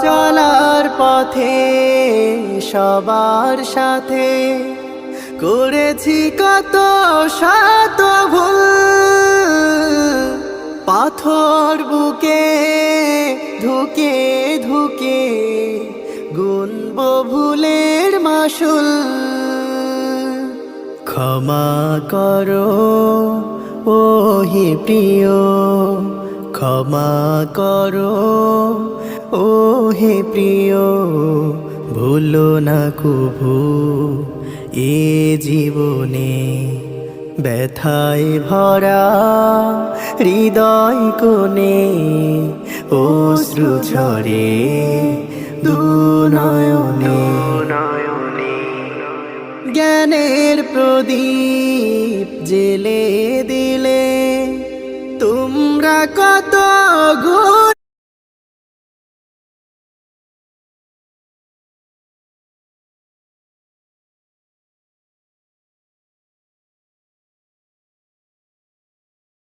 চলার পথে সবার সাথে করেছি কত শত ভুল, পাথর বুকে ধুকে ধুকে গুনব ভুলের মাসুল। ক্ষমা করো ও হে প্রিয়, ক্ষমা করো ও হে প্রিয়, ভুলো না কভু এ জীবনে। ব্যথায় ভরা হৃদয় কোণে অশ্রু ঝরে দুনয়নে। জ্ঞানের প্রদীপ জেলে দিলে তোমরা কত গুণ